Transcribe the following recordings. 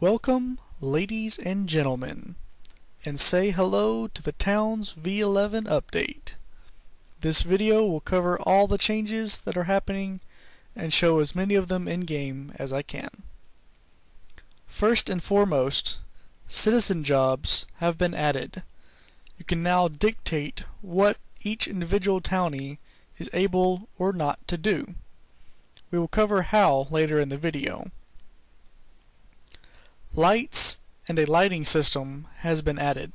Welcome, ladies and gentlemen, and say hello to the town's v11 update. This video will cover all the changes that are happening and show as many of them in-game as I can. First and foremost, citizen jobs have been added. You can now dictate what each individual townie is able or not to do. We will cover how later in the video. Lights and a lighting system has been added.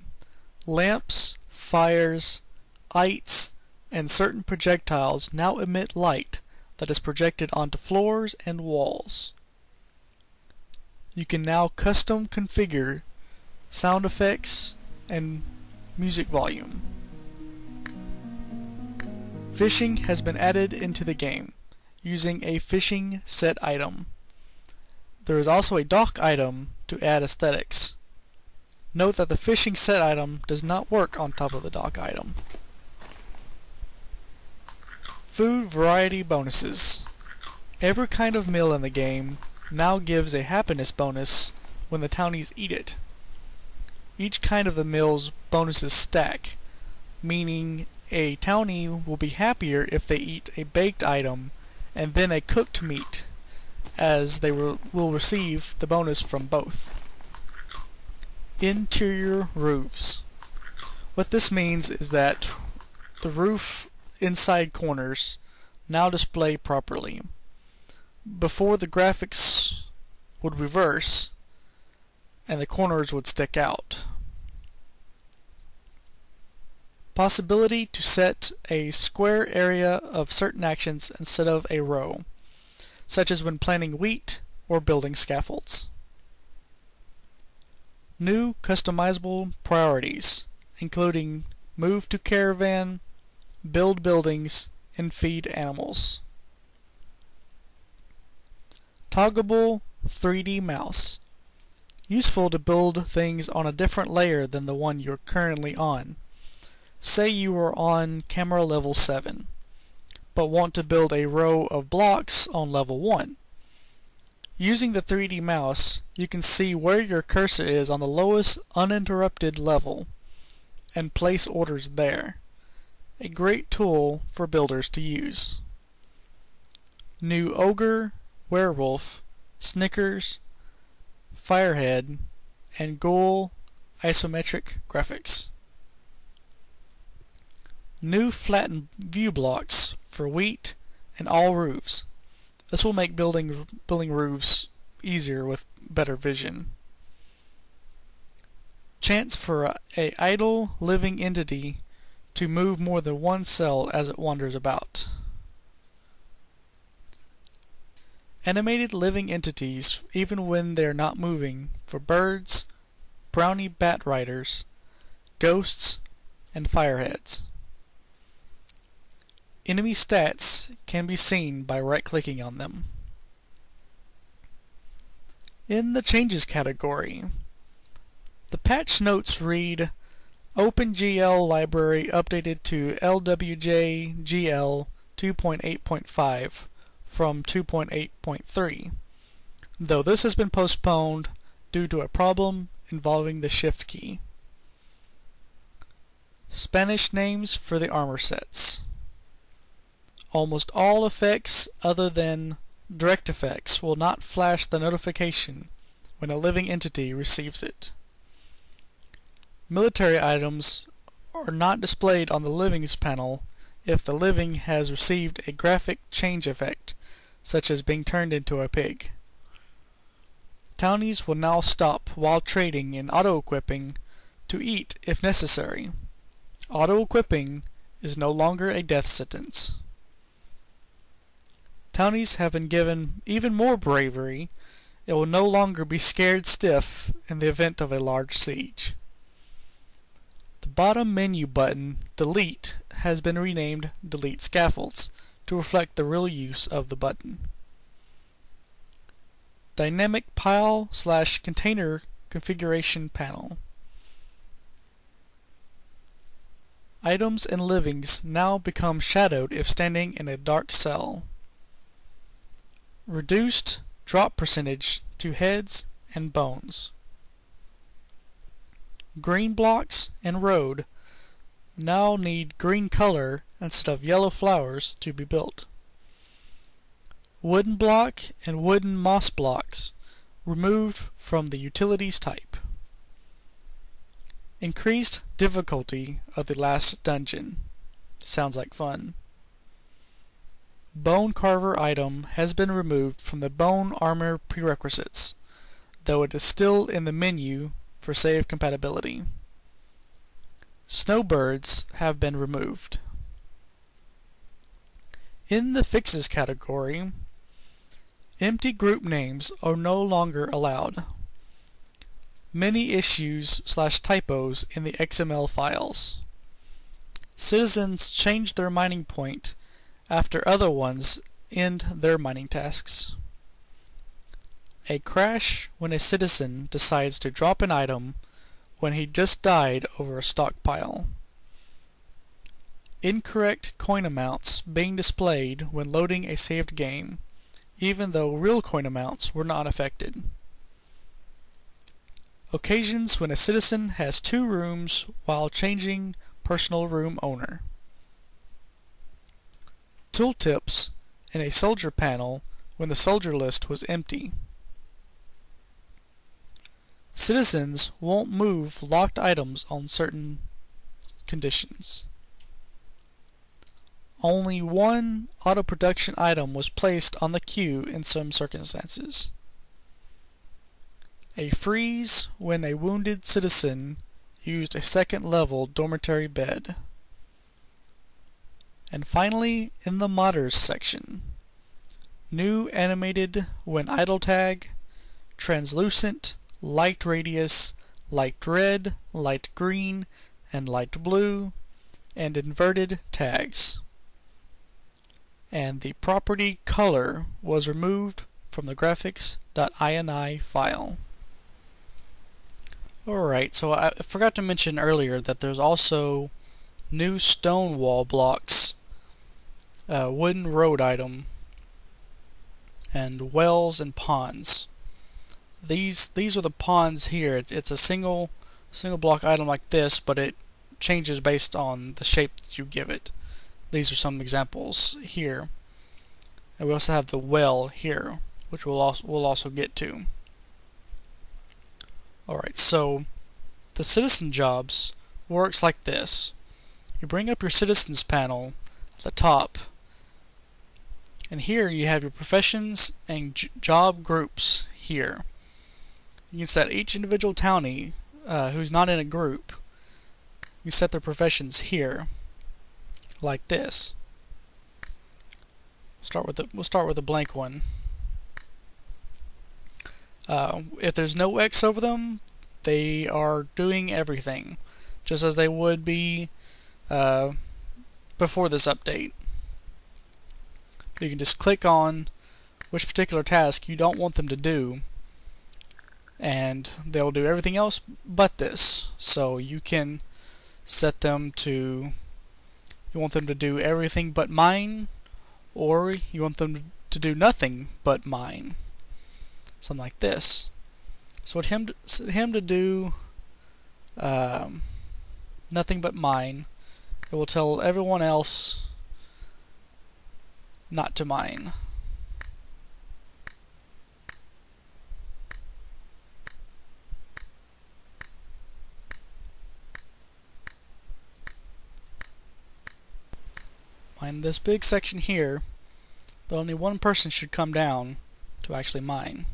Lamps, fires, ites, and certain projectiles now emit light that is projected onto floors and walls. You can now custom configure sound effects and music volume. Fishing has been added into the game using a fishing set item. There is also a dock item to add aesthetics. Note that the fishing set item does not work on top of the dock item. Food variety bonuses. Every kind of meal in the game now gives a happiness bonus when the townies eat it. Each kind of the meal's bonuses stack, meaning a townie will be happier if they eat a baked item and then a cooked meat, as they will receive the bonus from both. Interior roofs. What this means is that the roof inside corners now display properly. Before, the graphics would reverse and the corners would stick out. Possibility to set a square area of certain actions instead of a row, such as when planting wheat or building scaffolds. New customizable priorities, including move to caravan, build buildings, and feed animals. Toggleable 3D mouse. Useful to build things on a different layer than the one you're currently on. Say you are on camera level 7. But want to build a row of blocks on level 1. Using the 3D mouse, you can see where your cursor is on the lowest uninterrupted level and place orders there. A great tool for builders to use. New ogre, werewolf, snickers, firehead, and ghoul isometric graphics. New flattened view blocks for wheat and all roofs. This will make building roofs easier with better vision. Chance for a idle living entity to move more than one cell as it wanders about. Animated living entities even when they're not moving for birds, brownie bat riders, ghosts, and fireheads. Enemy stats can be seen by right-clicking on them. In the changes category, the patch notes read OpenGL library updated to LWJGL 2.8.5 from 2.8.3, though this has been postponed due to a problem involving the shift key. Spanish names for the armor sets. Almost all effects other than direct effects will not flash the notification when a living entity receives it. Military items are not displayed on the livings panel if the living has received a graphic change effect, such as being turned into a pig. Townies will now stop while trading and auto-equipping to eat if necessary. Auto-equipping is no longer a death sentence. Townies have been given even more bravery. It will no longer be scared stiff in the event of a large siege. The bottom menu button, Delete, has been renamed Delete Scaffolds to reflect the real use of the button. Dynamic Pile/Container Configuration Panel. Items and livings now become shadowed if standing in a dark cell. Reduced drop percentage to heads and bones. Green blocks and road now need green color instead of yellow flowers to be built. Wooden block and wooden moss blocks removed from the utilities type. Increased difficulty of the last dungeon. Sounds like fun. Bone carver item has been removed from the bone armor prerequisites, though it is still in the menu for save compatibility. Snowbirds have been removed. In the fixes category, empty group names are no longer allowed. Many issues/typos in the XML files. Citizens change their mining point after other ones end their mining tasks. A crash when a citizen decides to drop an item when he just died over a stockpile. Incorrect coin amounts being displayed when loading a saved game, even though real coin amounts were not affected. Occasions when a citizen has 2 rooms while changing personal room owner. Tooltips in a soldier panel when the soldier list was empty. Citizens won't move locked items on certain conditions. Only one auto-production item was placed on the queue in some circumstances. A freeze when a wounded citizen used a second-level dormitory bed. And finally, in the modders section, new animated when idle tag, translucent, light radius, light red, light green, and light blue, and inverted tags. And the property color was removed from the graphics.ini file. Alright, so I forgot to mention earlier that there's also new stone wall blocks, wooden road item, and wells and ponds. These are the ponds here. It's a single block item like this, but it changes based on the shape that you give it. These are some examples here. And we also have the well here, which we'll also get to. Alright, so the citizen jobs works like this. You bring up your citizens panel at the top, and here you have your professions and job groups here. You can set each individual townie who's not in a group. You set their professions here, like this. We'll start with a blank one. If there's no X over them, they are doing everything, just as they would be before this update. You can just click on which particular task you don't want them to do, and they'll do everything else but this. So you can set them to, you want them to do everything but mine, or you want them to do nothing but mine. Something like this. So what him to do nothing but mine. It will tell everyone else not to mine. Mine this big section here, but only one person should come down to actually mine.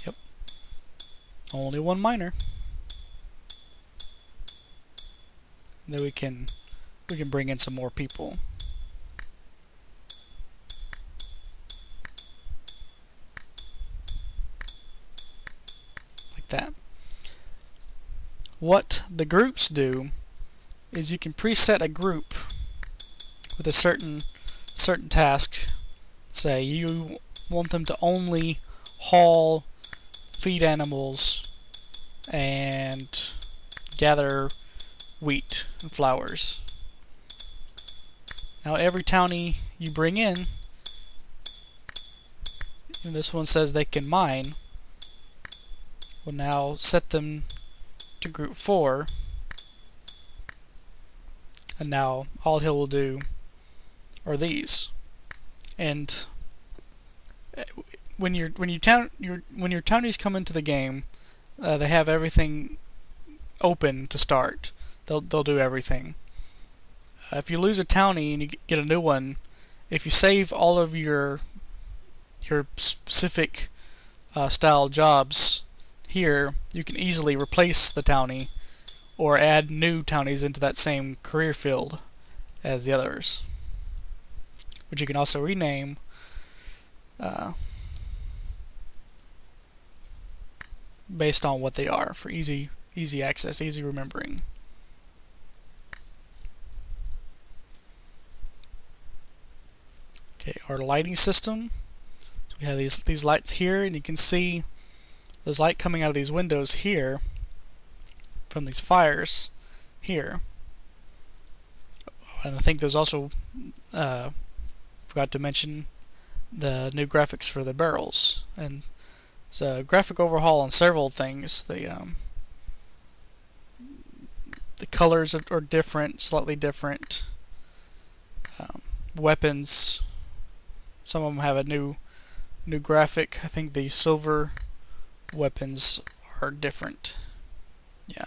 Yep. Only one miner. And then we can bring in some more people. That. What the groups do is you can preset a group with a certain task. Say you want them to only haul, feed animals, and gather wheat and flowers. Now every townie you bring in, and this one says they can mine, will now set them to group 4, and now all he will do are these. And when your townies come into the game, they have everything open to start. They'll do everything. If you lose a townie and you get a new one, if you save all of your specific style jobs here, you can easily replace the townie or add new townies into that same career field as the others, which you can also rename based on what they are for easy access, easy remembering. Okay, our lighting system. So we have these lights here, and you can see there's light coming out of these windows here from these fires here. And I think there's also forgot to mention the new graphics for the barrels, and it's a graphic overhaul on several things. The colors are different, slightly different. Weapons, some of them have a new graphic. I think the silver weapons are different. Yeah.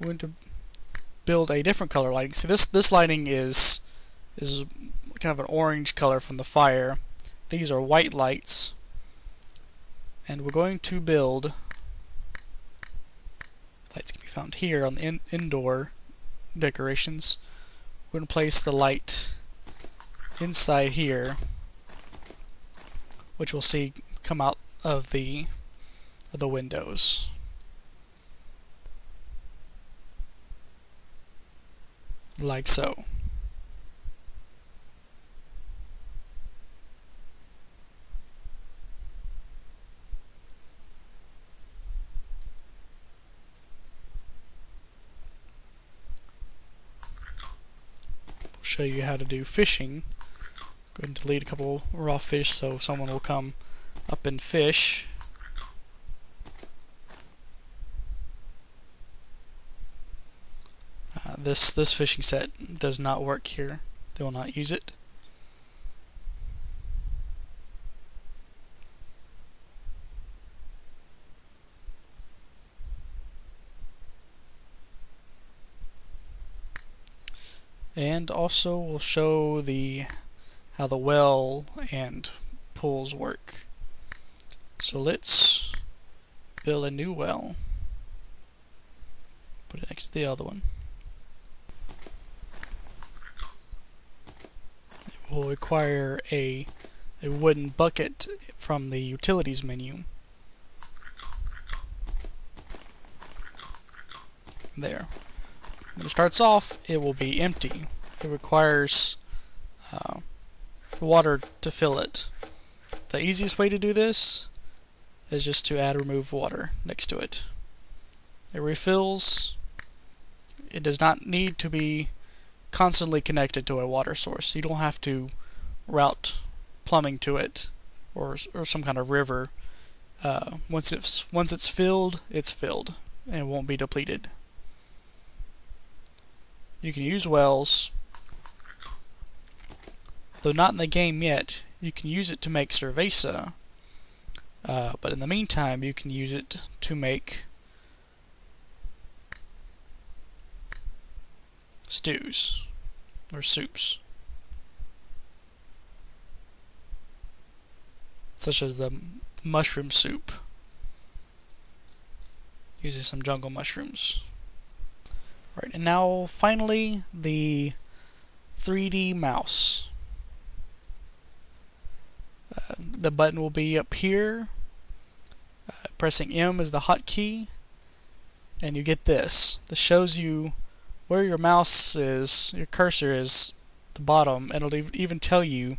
We're going to build a different color lighting. See, this lighting is kind of an orange color from the fire. These are white lights, and we're going to build lights can be found here on the indoor decorations. We're going to place the light inside here, which we'll see come out of the windows. Like so. We'll show you how to do fishing. Go ahead and delete a couple raw fish so someone will come up and fish. This fishing set does not work here. They will not use it. And also we'll show how the well and pools work. So let's build a new well. Put it next to the other one. Will require a wooden bucket from the utilities menu. There. When it starts off, it will be empty. It requires water to fill it. The easiest way to do this is just to add remove water next to it. It refills. It does not need to be constantly connected to a water source. You don't have to route plumbing to it or some kind of river. Once it's filled, it's filled and it won't be depleted. You can use wells, though not in the game yet. You can use it to make cerveza, but in the meantime you can use it to make stews or soups, such as the mushroom soup using some jungle mushrooms. Right, and now finally the 3D mouse. The button will be up here. Pressing M is the hotkey, and you get this. This shows you where your mouse is, your cursor is at the bottom, and it'll even tell you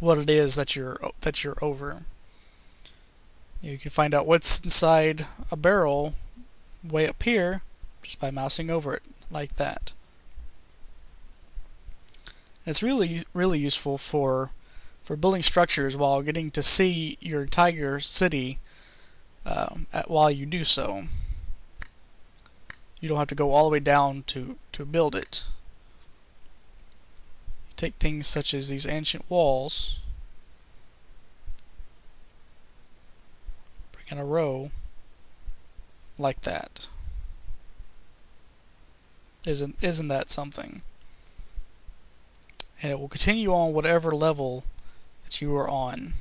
what it is that you're over. You can find out what's inside a barrel way up here just by mousing over it like that. It's really useful for building structures while getting to see your entire city while you do so. You don't have to go all the way down to build it. You take things such as these ancient walls, bring in a row like that. Isn't that something? And it will continue on whatever level that you are on.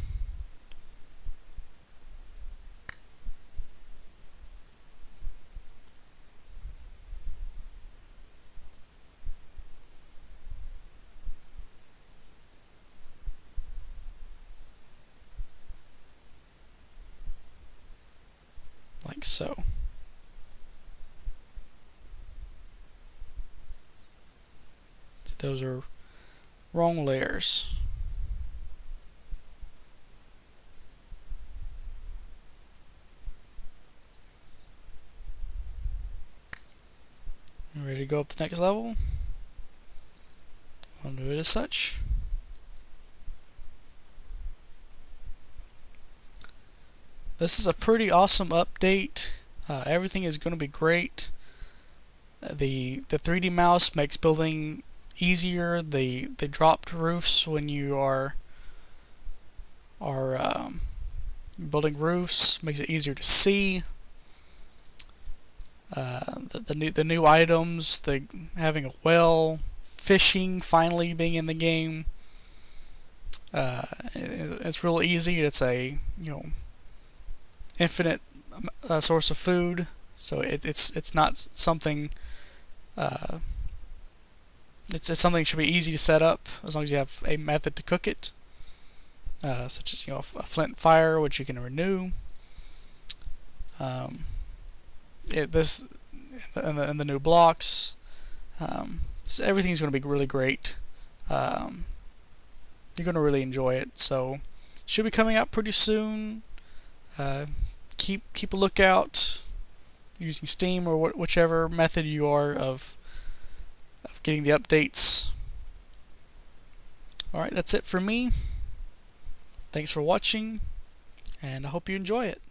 Like so. Those are wrong layers. Ready to go up the next level? I'll do it as such. This is a pretty awesome update. Everything is going to be great. The 3D mouse makes building easier. The dropped roofs when you are building roofs makes it easier to see. The new items, having a well, fishing finally being in the game. It's real easy. It's a infinite source of food, so it's not something. It's something that should be easy to set up as long as you have a method to cook it, such as a flint fire, which you can renew. This and the new blocks. So everything's going to be really great. You're going to really enjoy it. So should be coming out pretty soon. Keep a lookout using Steam or whichever method you are of getting the updates. Alright, that's it for me. Thanks for watching, and I hope you enjoy it.